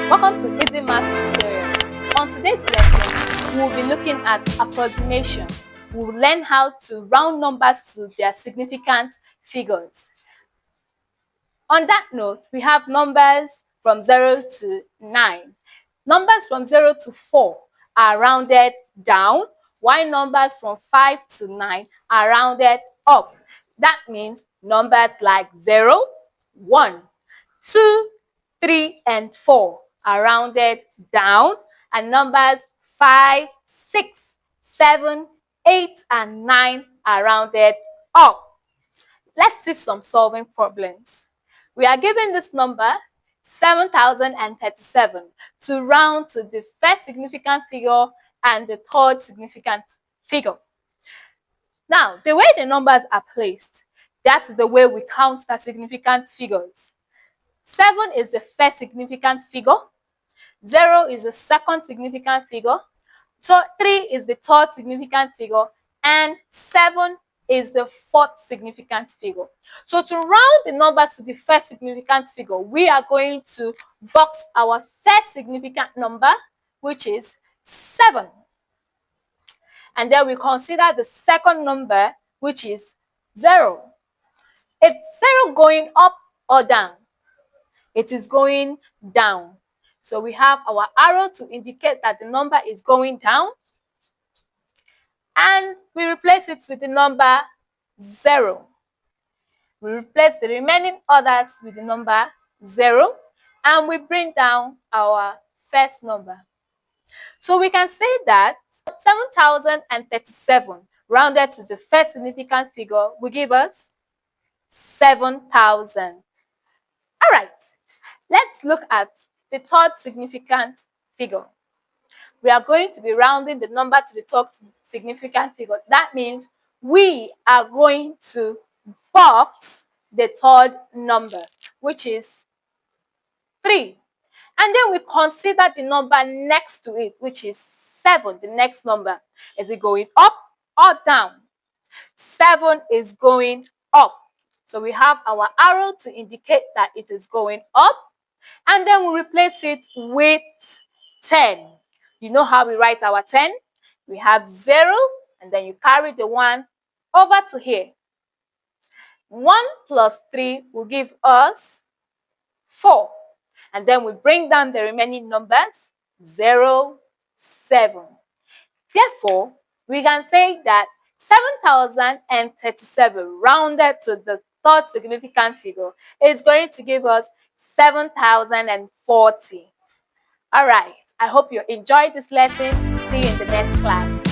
Welcome to Easy Maths tutorial. On today's lesson, we will be looking at approximation. We will learn how to round numbers to their significant figures. On that note, we have numbers from 0 to 9. Numbers from 0 to 4 are rounded down, while numbers from 5 to 9 are rounded up. That means numbers like 0, 1, 2, 3, and 4 are rounded down, and numbers 5, 6, 7, 8, and 9 are rounded up. Let's see some solving problems. We are given this number 7,037 to round to the first significant figure and the third significant figure. Now, the way the numbers are placed, that's the way we count the significant figures. 7 is the first significant figure, 0 is the second significant figure, 3 is the third significant figure, and 7 is the fourth significant figure. So to round the numbers to the first significant figure, we are going to box our first significant number, which is 7. And then we consider the second number, which is 0. Is 0 going up or down? It is going down. So we have our arrow to indicate that the number is going down. And we replace it with the number 0. We replace the remaining others with the number 0. And we bring down our first number. So we can say that 7,037 rounded to the first significant figure will give us 7,000. All right. Let's look at the third significant figure. We are going to be rounding the number to the third significant figure. That means we are going to box the third number, which is 3. And then we consider the number next to it, which is 7, the next number. Is it going up or down? 7 is going up. So we have our arrow to indicate that it is going up. And then we replace it with 10. You know how we write our 10? We have 0, and then you carry the 1 over to here. 1 plus 3 will give us 4. And then we bring down the remaining numbers, 0, 7. Therefore, we can say that 7,037 rounded to the third significant figure is going to give us 7,040. All right. I hope you enjoyed this lesson. See you in the next class.